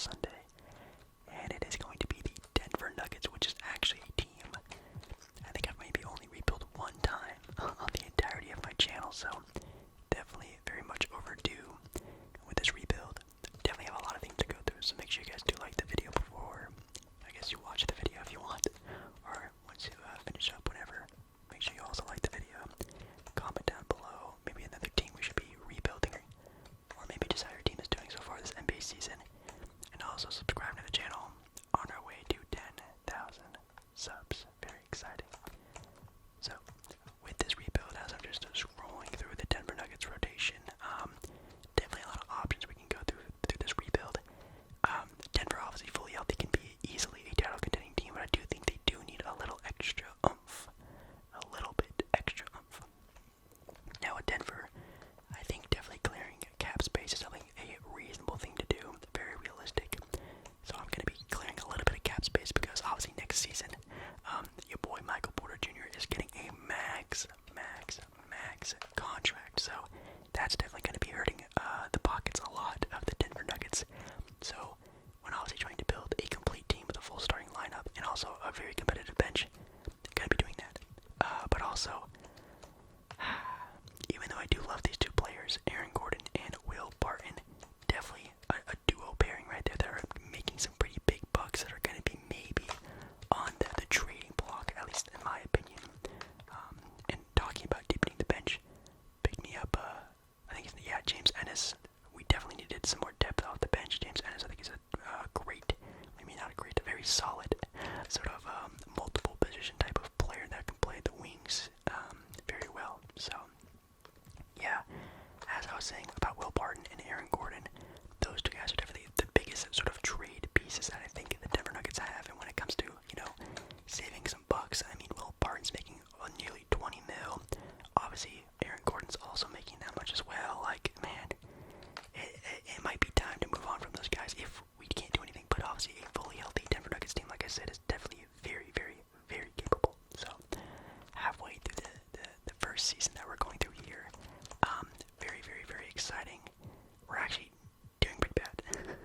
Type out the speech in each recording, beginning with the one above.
Sunday, and it is going to be the Denver Nuggets, which is actually a team I think I've maybe only rebuilt one time on the entirety of my channel, so definitely very much overdue with this rebuild. Definitely have a lot of things to go through, so make sure you guys do like the video before, I guess you watch the video if you want, or once you finish up, whatever. Make sure you also like the video. Comment down below, maybe another team we should be rebuilding, or maybe just how your team is doing so far this NBA season. And also subscribe to the channel, on our way to 10,000 subs. Very exciting. So, with this rebuild, as I'm just scrolling through the Denver Nuggets rotation, definitely a lot of options we can go through this rebuild. Denver, obviously fully healthy, can be easily a title contending team, but I do think they do need a little extra oomph. A little bit extra oomph. Now at Denver, I think definitely clearing cap space is something a reasonable thing to do, very realistic. So I'm going to be clearing a little bit of cap space because obviously next season, your boy Michael Porter Jr. is getting a max contract. So that's definitely going to be hurting the pockets a lot of the Denver Nuggets. So when obviously trying to build a complete team with a full starting lineup and also a very competitive bench, going to be doing that. But also, even though I do love these two players, Aaron Gordon and Will Barton, definitely a duo pairing right there that are making some pretty big bucks that are going to be maybe on the trading block, at least in my opinion. And talking about deepening the bench, pick me up, I think James Ennis. We definitely needed some more depth off the bench. James Ennis, I think, is a great, maybe not a great, a very solid sort of multiple position type of player that can play the wings very well. So, yeah, as I was saying about Will Barton and Aaron Gordon, those two guys are definitely the biggest sort of trade pieces that I think the Denver Nuggets have. And when it comes to, saving some bucks, I mean, Will Barton's making nearly 20 mil. Obviously, Aaron Gordon's also making that much as well. Like, man, it might be time to move on from those guys if we can't do anything. But obviously, a fully healthy Denver Nuggets team, like I said, is definitely very, very, very capable. So, halfway through the first season that we're going through here, very, very, very exciting. We're actually doing pretty bad.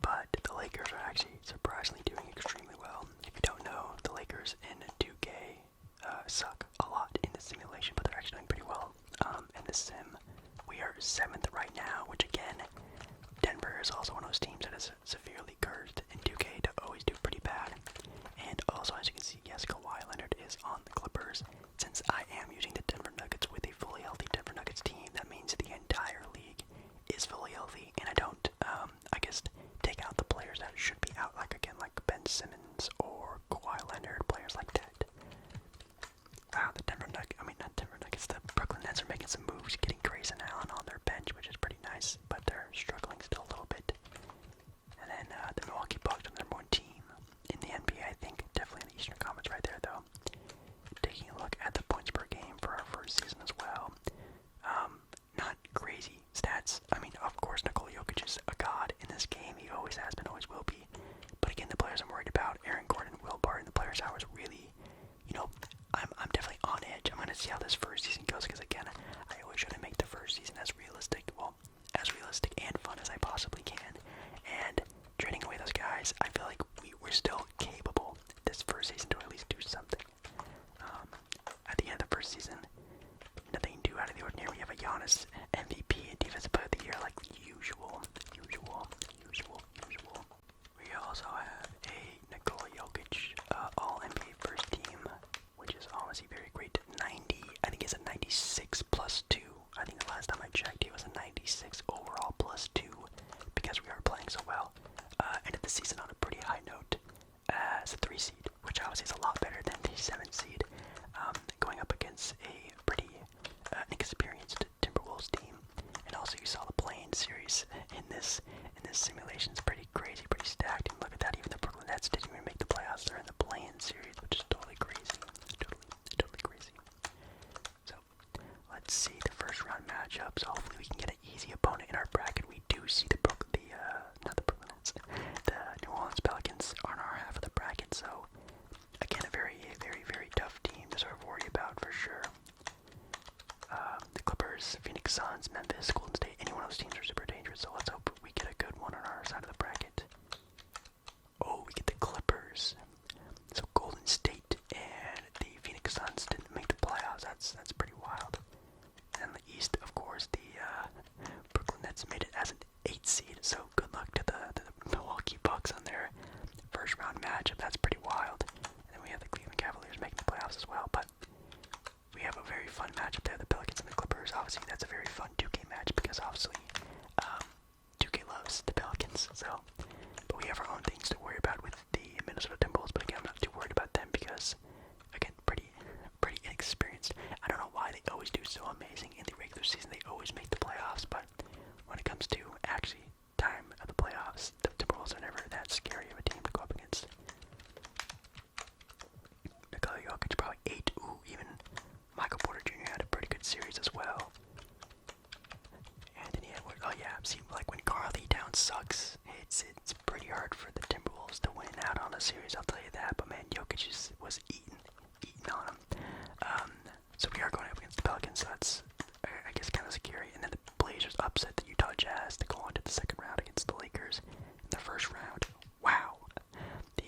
But the Lakers are actually surprisingly doing extremely well. If you don't know, the Lakers in 2K suck a lot in the simulation, but they're actually doing pretty well. In the sim, we are 7th right now, which again, Denver is also one of those teams that is severely cursed in 2K to always do pretty bad. And also, as you can see, yes, Kawhi Leonard is on the Clippers. Since I am using the Denver Nuggets with a fully healthy Denver Nuggets team, that means the entire league is fully healthy, and I don't, I guess, take out the players that should be out, like Ben Simmons or Kawhi Leonard, players like that. The Brooklyn Nets are making some moves, getting Grayson Allen on their bench, which is pretty nice, but they're struggling still a little bit. And then the Milwaukee Bucks are the number 1 team in the NBA, I think, definitely in the Eastern Conference right there, though. Taking a look at the points per game for our first season as well. Not crazy stats. I mean, of course, Nikola Jokic is a god in this game. He always has been, always will be. But again, the players I'm worried about, Aaron Gordon, Will Barton, the players I was really, I'm definitely on edge. I'm going to see how this first season goes, because again, I always try to make the first season as realistic and fun as I possibly can. And trading away those guys, I feel like we're still capable this first season to at least do something. At the end of the first season, nothing too out of the ordinary. We have a Giannis MVP and Defensive Player of the Year, like usual. We also have a Nikola Jokic All-NBA first team, which is honestly very great. 90, I think it's a 96 plus 2. I think the last time I checked, he was a 96 overall plus 2, because we are playing so well. Ended the season on a pretty high note as a 3 seed, which obviously is a lot better than the 7 seed. Going up against a pretty inexperienced Timberwolves team, and also you saw the play-in series in this simulation. It's pretty crazy, pretty stacked. And look at that, even the Brooklyn Nets didn't even make the playoffs. They're in the play-in series, which is totally crazy, totally crazy. So let's see the first round matchups. Hopefully we can get an easy opponent in our bracket. We do see the New Orleans Pelicans are in our half of the bracket. So again, a very, very, very tough team to sort of worry about for sure. The Clippers, Phoenix Suns, Memphis, Golden State, any one of those teams are super dangerous, so let's hope we get a good one on our side of the bracket. fun matchup there, the Pelicans and the Clippers. Obviously, that's a very fun 2K match because obviously 2K loves the Pelicans. So, but we have our own things to worry about with the Minnesota Timberwolves. But again, I'm not too worried about them because, again, pretty inexperienced. I don't know why they always do so amazing in the regular season. They always make the playoffs, but when it comes to actually time of the playoffs, the Timberwolves are never that scary of a team to go up against. Nikola Jokic probably 8. Ooh, even Michael Porter Jr. had a pretty good series as well. Anthony Edwards. Oh yeah, see, like when Karl Lee Towns sucks, it's pretty hard for the Timberwolves to win out on a series. I'll tell you that. But man, Jokic was eating on him. So we are going up against the Pelicans. So that's I guess kind of scary. And then the Blazers upset the Utah Jazz to go on to the second round against the Lakers in the first round. Wow. The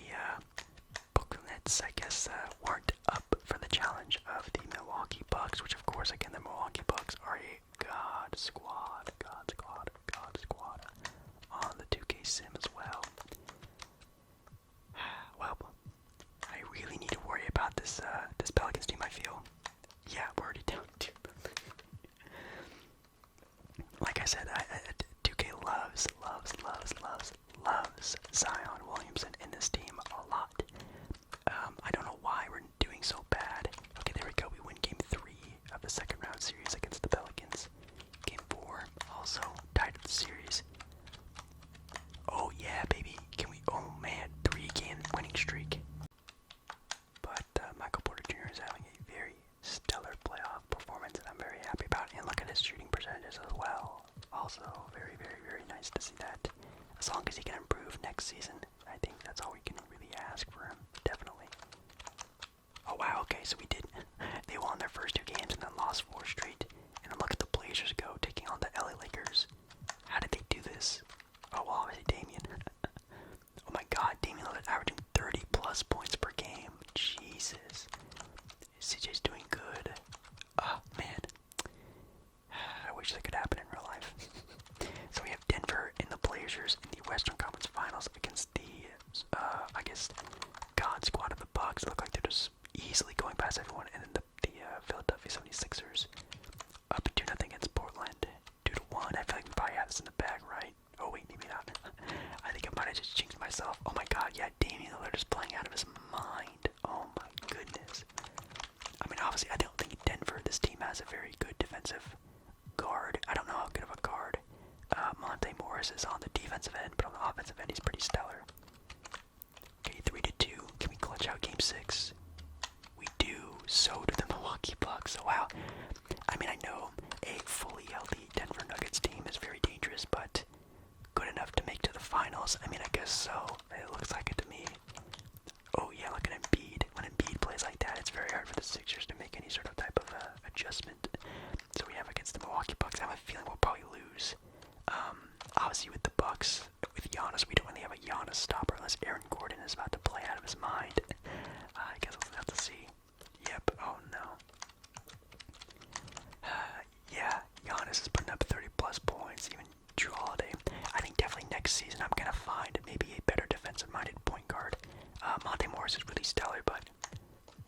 Brooklyn Nets, I guess, weren't up for the challenge of the Milwaukee Bucks, which of course, again, the Milwaukee Bucks are a god squad on the 2K sim as well. Well, I really need to worry about this Pelicans team, I feel. Yeah, we're already down 2. Like I said, 2K loves Zion Williamson in this team a lot. I don't know why we're doing so bad. Okay, there we go. We win game 3 of the second round series against the Pelicans. Game 4 also tied up the series. Oh yeah, baby. Can we? Oh man, 3-game winning streak. But Michael Porter Jr. is having a very stellar playoff performance, and I'm very happy about it. And look at his shooting percentages as well. Also, very nice to see that. As long as he can improve next season, I think that's all we can really ask for him. Definitely. Oh wow, okay, so we did. They won their first 2 games and then lost 4 straight. And then look at the Blazers go, taking on the LA Lakers. How did they do this? Oh, well, obviously Damian. Oh my god, Damian Lillard averaging 30 plus points per game. Jesus. CJ's doing good. Oh, man. I wish that could happen in real life. So we have Denver and the Blazers in the Western Conference Finals against the, I guess, God squad of the Bucks. Look like they're just easily going past everyone. And then the Philadelphia 76ers up 2-0 against Portland. 2-1. I feel like we probably have this in the bag, right? Oh wait, maybe not. I think I might have just jinxed myself. Oh my god, yeah, Damian Lillard is playing out of his mind. Oh my goodness. I mean, obviously, I don't think Denver, this team has a very good defensive guard. I don't know how good of a guard Monte Morris is on the defensive end, but on the offensive end, he's pretty stellar. Okay, 3-2. Can we clutch out game 6? We do. So do the Milwaukee Bucks. So, wow. I mean, I know a fully healthy Denver Nuggets team is very dangerous, but good enough to make to the finals. I mean, I guess so. It looks like it to me. Oh yeah, look at Embiid. When Embiid plays like that, it's very hard for the Sixers to make any sort of type of adjustment. So we have against the Milwaukee Bucks. I have a feeling we'll probably lose. Obviously with the Bucks, with Giannis, we don't really have a Giannis stopper unless Aaron Gordon is about to play out of his mind. I guess we'll have to see. Yep. Oh no. Yeah, Giannis is putting up 30 plus points. Even Drew Holiday. I think definitely next season I'm gonna find maybe a better defensive-minded point guard. Monte Morris is really stellar, but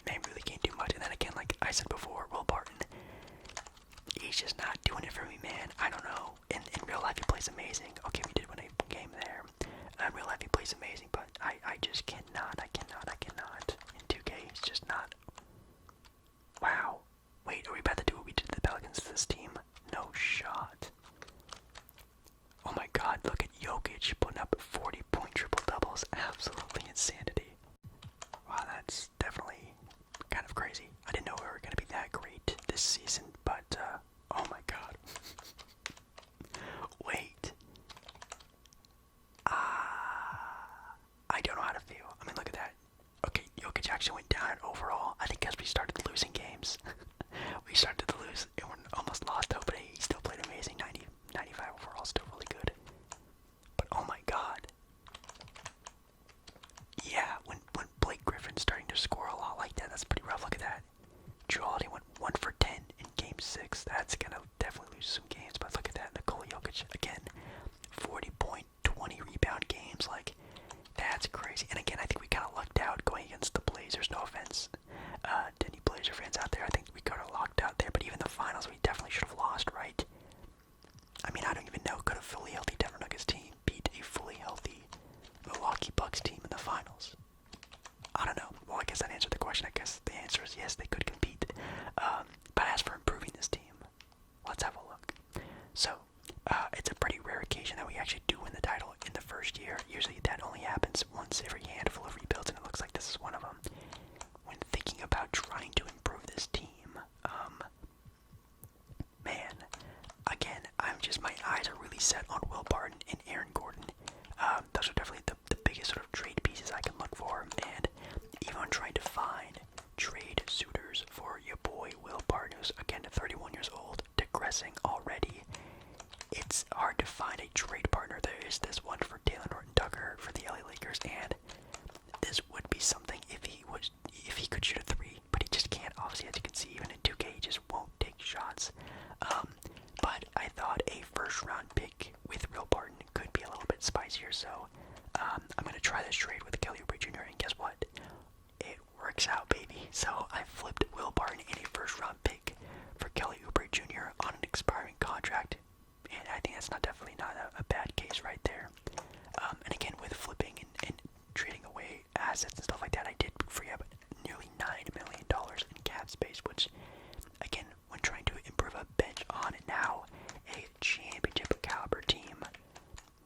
man, really can't do much. And then again, like I said before, Will Barton, he's just not doing it for me, man. I don't know. In real life, he plays amazing. Okay, we did win a game there. In real life, he plays amazing, but I just cannot. I cannot. In 2K, he's just not. Wow. Wait, are we about to do what we did to the Pelicans to this team? No shot. Oh my god, look at Jokic putting up 40-point triple-doubles. Absolutely insanity. Wow, that's definitely kind of crazy. I didn't know we were going to be that great this season, but, oh my god. Wait. I don't know how to feel. I mean, look at that. Okay, Jokic actually went down overall. I think because we started losing games. We started to lose and we almost lost though, but he still played amazing. 90, 95 overall, still really good. But oh my god. Yeah, when Blake Griffin's starting to score a lot like that, that's pretty rough. Look at that. Drew Holiday went 1 for 10 in game 6. That's gonna definitely lose some games, but look at that. Nikola Jokic, again, 40-point, 20-rebound games. Like, that's crazy. And again, I think we kind of lucked out going against the Blazers. No offense to any Blazer fans out there. I think we got locked out there. But even the finals, we definitely should have lost, right? I mean, I don't even know. Could a fully healthy Denver Nuggets team beat a fully healthy Milwaukee Bucks team in the finals? I don't know. Well, I guess that answered the question. I guess the answer is yes, they could compete. But as for improving this team, let's have a look. So, it's a pretty rare occasion that we actually do win the title in the first year. Usually that only happens once every handful of rebuilds, and it looks like this is one of them. When thinking about trying to improve this team, man, again, my eyes are really set on Will Barton and Aaron Gordon. Those are definitely the biggest sort of trade pieces I can look for, and even when trying to find trade suitors for your boy Will Barton, who's again 31 years old, digressing already, it's hard to find a trade partner. There is this one for Taylor Norton-Tucker for the LA Lakers, and this would be something if he could shoot a three, but he just can't. Obviously, as you can see, even in 2K, he just won't take shots. But I thought a first-round pick with Will Barton could be a little bit spicier, so I'm gonna try this trade with Kelly Oubre Jr. And guess what? It works out, baby. So I flipped Will Barton in a first-round pick for Kelly Oubre Jr. on an expiring contract. And I think that's definitely not a bad case right there. And again, with flipping and trading away assets and stuff like that, I did free up nearly $9 million in cap space, which, again, when trying to improve a bench on now a championship caliber team,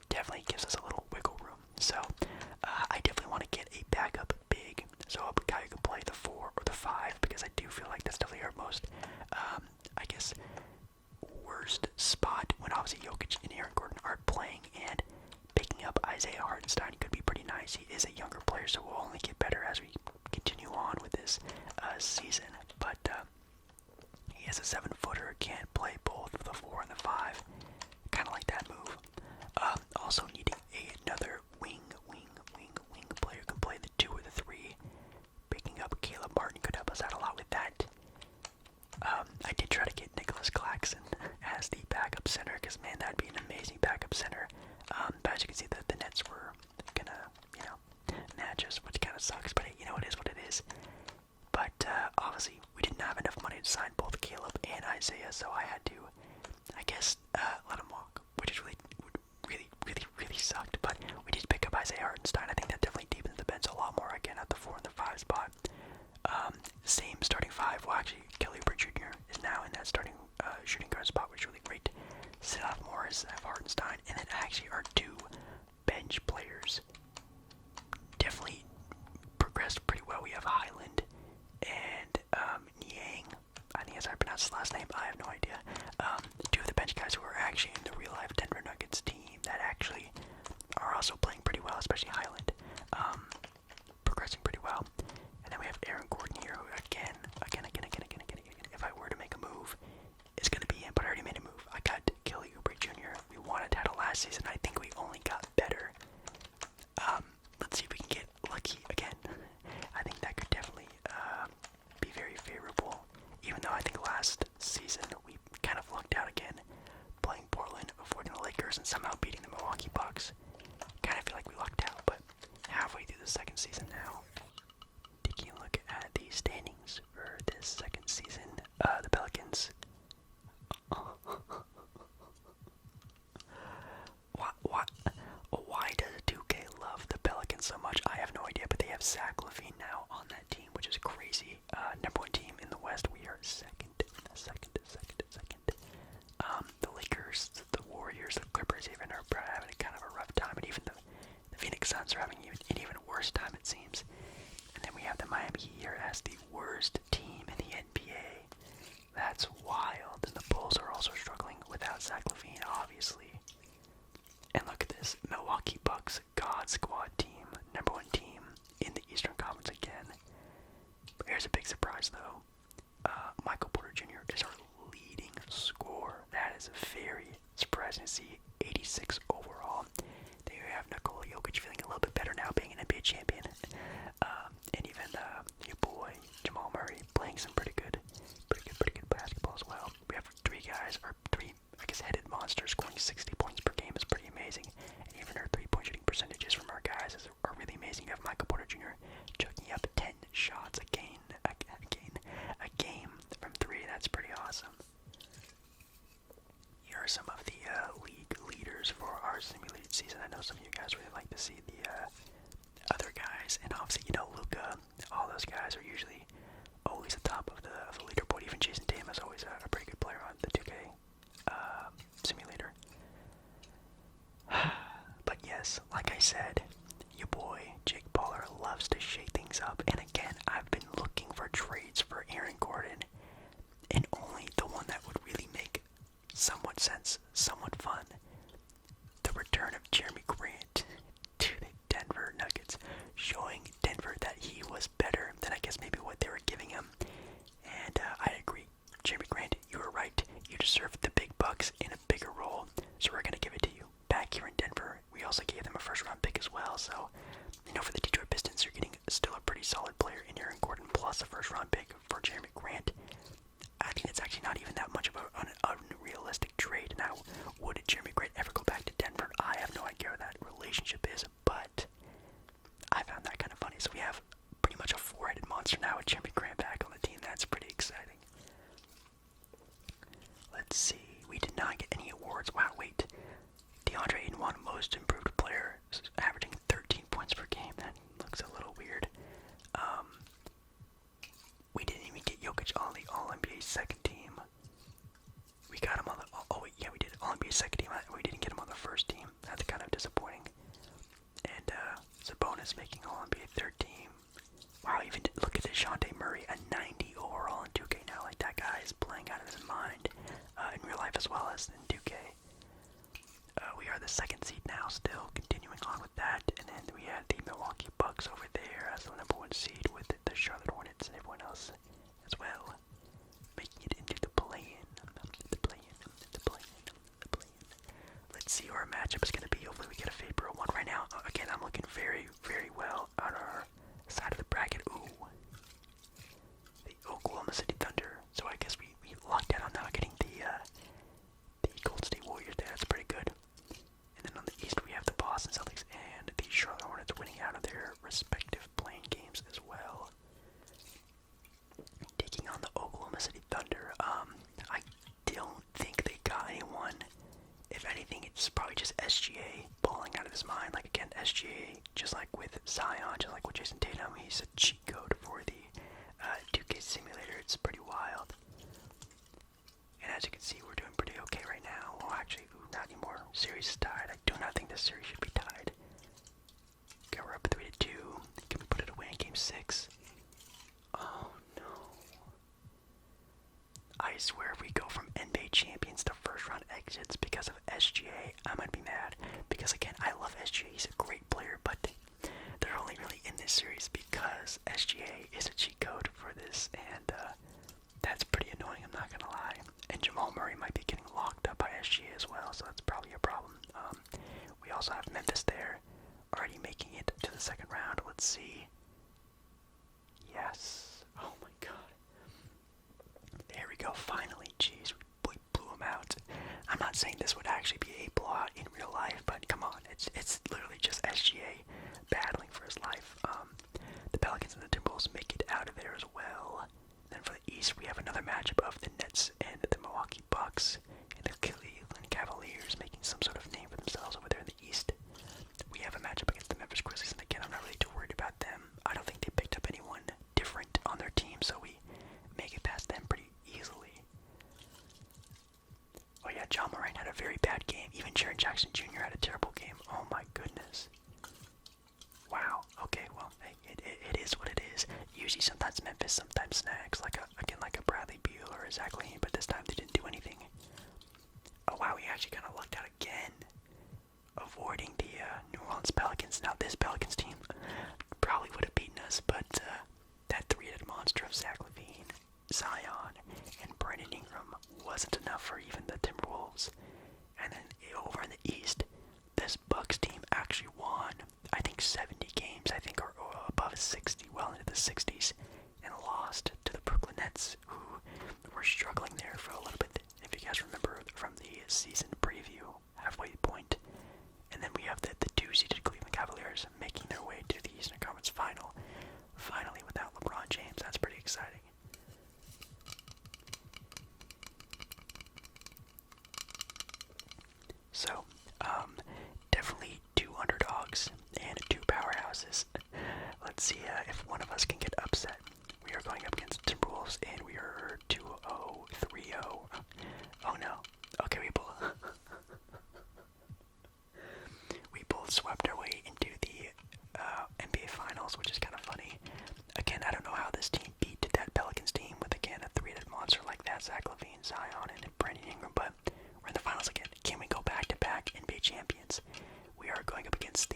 definitely gives us a little wiggle room. So I definitely want to get a backup big, so a guy who can play the 4 or the 5, because I do feel like that's definitely our most, I guess, worst spot when obviously Jokic and Aaron Gordon aren't playing, and picking up Isaiah Hartenstein could be pretty nice. He is a younger player, so we'll only get better as we continue on with this season. But he is a 7-footer, can't play both the 4 and the 5. Kind of like that move. Also needing another wing player who can play the 2 or the 3. Picking up Caleb Martin could help us out a lot with that. I did try to get Nicholas Claxton as the backup center, because man, that'd be an amazing backup center. But as you can see, the Nets were gonna, match us, which kind of sucks. But it is what it is. But obviously, we didn't have enough money to sign both Caleb and Isaiah, so I had to, I guess, let him walk, which is really sucked. But we did pick up Isaiah Hartenstein. I think that definitely deepens the bench a lot more. Again, at the 4 and the 5 spot. Same starting 5. Well, actually, Kelly Oubre Jr. is now in that starting shooting guard spot, which is really great. Sophomores have Hartenstein, and then actually our 2 bench players definitely progressed pretty well. We have Highland and Niang. I think that's how I pronounce his last name. I have no idea. 2 of the bench guys who are actually in the real life Denver Nuggets team that actually are also playing pretty well, especially Highland. Progressing pretty well. And then we have Aaron Gordon here, who again, if I were to make a move, it's going to be him, but I already made a move. I got Kelly Oubre Jr. We wanted to title last season. I think we only got better. Let's see if we can get lucky again. I think that could definitely be very favorable, even though I think last season we kind of lucked out again, playing Portland, avoiding the Lakers, and somehow beating the Milwaukee Bucks. Kind of feel like we lucked out, but halfway through the second season now. Taking a look at the standings for this second season, the Pelicans. Why does 2K love the Pelicans so much? I have no idea, but they have Zach LaVine now on that team, which is crazy. Number 1 team in the West. We are second. The Lakers, the Warriors, the Clippers even are having kind of a rough time, and even the Phoenix Suns are having an even worse time, it seems. And then we have the Miami Heat here as the worst team in the NBA. That's wild. And the Bulls are also struggling without Zach LaVine, obviously. And look at this, Milwaukee Bucks God Squad team, number 1 team in the Eastern Conference again. But here's a big surprise though. Michael Porter Jr. is our leading scorer. That is very surprising to see. 86 overall. There you have Nikola Jokic feeling a little bit better now, being an NBA champion. And even your boy Jamal Murray playing some pretty good basketball as well. We have 3 guys, or 3, headed monsters scoring 60 points per game is pretty amazing. And even our 3-point shooting percentages from our guys are really amazing. You have Michael Porter Jr. chucking up 10 shots a game from 3, guys, and obviously, Luka, all those guys are usually always at the top of the leaderboard. Even Jason Tatum is always a pretty good player on the 2K simulator. But yes, like I said, your boy Jake Paul loves to shake things up, and again, I've been looking for trades for Aaron Gordon, and only the one that would really make somewhat sense, somewhat fun. The return of Jeremy Grant to the Denver Nuggets, showing Denver that he was better than I guess maybe what they were giving him. And I agree, Jeremy Grant, you were right. You deserve the big bucks in a bigger role, so we're gonna give it to you. Back here in Denver, we also gave them a first-round pick as well. So, for the Detroit Pistons, you're getting still a pretty solid player in Aaron Gordon plus a first-round pick for Jeremy Grant. I think it's actually not even that much of an unrealistic trade. Now, would Jeremy Grant ever go back to Denver? I have no idea what that relationship is, but I found that kind of funny. So we have pretty much a four-headed monster now with Jeremy Grant back on the team. That's pretty exciting. Let's see. We did not get any awards. Wow, wait. DeAndre Ayton won Most Improved Player, averaging 13 points per game. That looks a little weird. We didn't even get Jokic on the All-NBA second team. We got him on the... Oh, wait, yeah, we did All-NBA second team. We didn't get him on the first team. That's kind of disappointing. And Sabonis making All-NBA third team. Wow, even look at DeJounte Murray, a 90 overall in 2K now. Like, that guy is playing out of his mind in real life as well as in 2K. We are the second seed now, still continuing on with that. And then we had the Milwaukee Bucks over there as the number one seed with the Charlotte Hornets and everyone else as well, making it into the play-in. Let's see who our matchup is going to be. Hopefully we get a favorable one right now. Again, I'm looking very, very well on our side of the bracket. Ooh. The Oklahoma City Thunder. So I guess we locked out on now getting the Golden State Warriors there. That's pretty good. And then on the East we have the Boston Celtics and the Charlotte Hornets winning out of their respective playing games as well. Taking on the Oklahoma City Thunder. I don't think they got anyone. If anything, it's probably just SGA balling out of his mind. Like, again, SGA, just like with Zion, just like with Jason Tatum, he's a cheat code for the 2K simulator. It's pretty wild. And as you can see, we're doing pretty okay right now. Well, actually, not anymore. Series is tied. I do not think this series should be tied. Okay, we're up 3-2. Can we put it away in game 6? Oh, no. I swear if we go from NBA champions to first round exits because of SGA, I might be mad. Because again, I love SGA, he's a great player, but they're only really in this series because SGA is a cheat code for this, and that's pretty annoying, I'm not gonna lie. And Jamal Murray might be getting locked up by SGA as well, so that's probably a problem. We also have Memphis there, already making it to the second round. Let's see. Yes. Oh my god. There we go, finally. Jeez, we blew him out. I'm not saying this would actually be a blowout in real life, but come on, it's literally just SGA battling for his life. The Pelicans and the Timberwolves make it out of there as well. Then for the East, we have another matchup of the Nets and the Milwaukee Bucks and the Cleveland Cavaliers making some sort of name for themselves over there in the East. We have a matchup against the Memphis Grizzlies, and again, I'm not really too worried about them. I don't think they picked up anyone different on their team, so we make it past them pretty easily. Oh yeah, John Moran had a very bad game. Even Jaren Jackson Jr. had a terrible game. Oh my goodness. Wow. Okay, well, hey, it is what it is. Usually sometimes Memphis, sometimes snags, like a Bradley Beal or a Zach Lane, but this time they didn't do anything. Oh wow, we actually kind of lucked out again, avoiding the New Orleans Pelicans. Now this Pelicans team probably would have beaten us, but that three-headed monster of Zach LaVine, Zion, and Brandon Ingram wasn't enough for even the Timberwolves. And then over in the East, this Bucks team actually won, I think 70 games, I think, or above 60, well into the 60s, and lost to the Brooklyn Nets, who were struggling there for a little bit, if you guys remember from the season preview, halfway point. And then we have the two-seeded Cleveland Cavaliers making their way to the Eastern Conference Final, finally without LeBron James. That's pretty exciting. So, definitely two underdogs and two powerhouses. let's see if one of us can get upset. We are going up against Timberwolves, and we are 2-0, 3-0. Oh no. Okay, we both swept our way into the NBA Finals, which is kind of funny. Again, I don't know how this team beat that Pelicans team with, again, a three-headed monster like that, Zach LaVine, Zion, and Brandon Ingram, but we're in the finals again. Can we go back-to-back NBA champions? We are going up against the,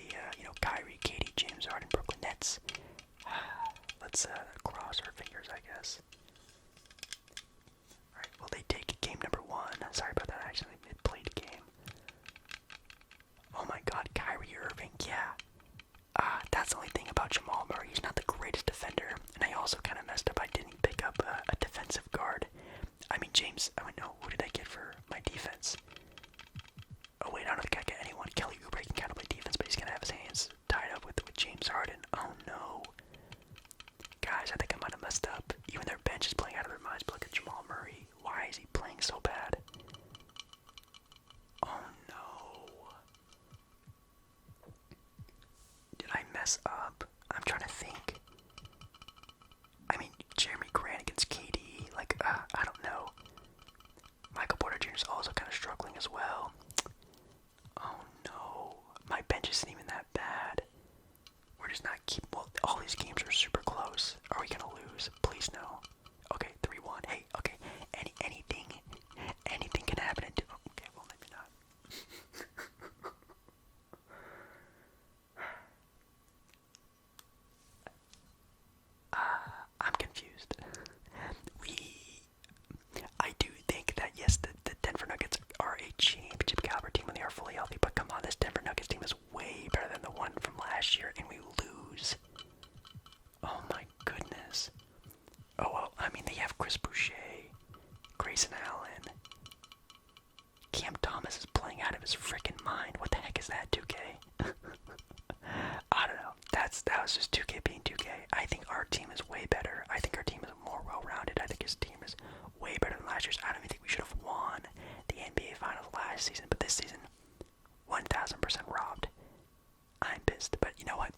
Kyrie, Katie, James Harden, Brooklyn Nets. Let's cross our fingers, I guess. Alright, well, they take game number 1. Sorry about that, I actually played a game. Oh my god, Kyrie Irving, yeah. That's the only thing about Jamal Murray. He's not the greatest defender, and I also kind of messed up. I didn't pick up a defensive guard. No, who did I get for my defense? Oh wait, I don't think I get anyone. Kelly Oubre can kind of play defense, but he's gonna have his hands tied up with James Harden. Oh no. Guys, I think I might have messed up. Even their bench is playing out of their minds, but look at Jamal Murray. Why is he playing so bad? Oh no. Did I mess up? I'm trying to think. I mean, Jeremy Grant against KD, I don't know. Michael Porter Jr. is also kind of struggling as well. Oh no. My bench isn't even that bad. We're just not well, all these games are super close. Are we gonna lose? Please no. Okay, 3-1. Hey, okay. Anything can happen. Okay, well, maybe not. I'm confused. I do think that, yes, the Denver Nuggets are a championship caliber team when they are fully healthy, but come on, this Denver Nuggets team is way better than the one from last year, and we lose. Oh my goodness. Oh well, I mean, they have Chris Boucher, Grayson Allen. Cam Thomas is playing out of his freaking mind. What the heck is that, 2K? I don't know. That was just 2K being 2K. I think our team is way better. I think our team is more well-rounded. I think his team is way better than last year's. I don't even think we should have won the NBA Finals last season, but this season, 1,000% robbed. I'm pissed, but you know what?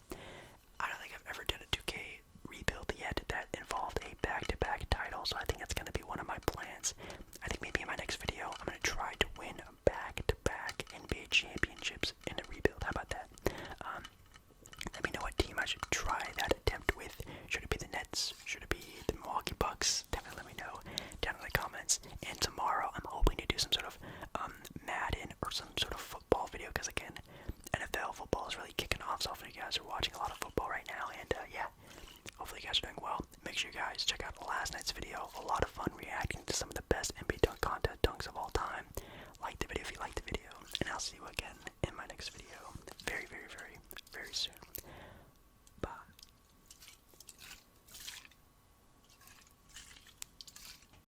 I don't think I've ever done a 2K rebuild yet that involved a back-to-back title, so I think that's going to be one of my plans. I think maybe in my next video, I'm going to try to win back-to-back NBA championships in a rebuild. How about that? Let me know what team I should try that attempt with. Should it be the Nets? Should it be the Milwaukee Bucks? Definitely let me know down in the comments. And tomorrow, I'm hoping to do some sort of Madden or some sort of football video, because again, NFL football is really kicking off, so hopefully you guys are watching a lot of football right now, and yeah, hopefully you guys are doing well. Make sure you guys check out last night's video. A lot of fun reacting to some of the best NBA dunk contest dunks of all time. Like the video if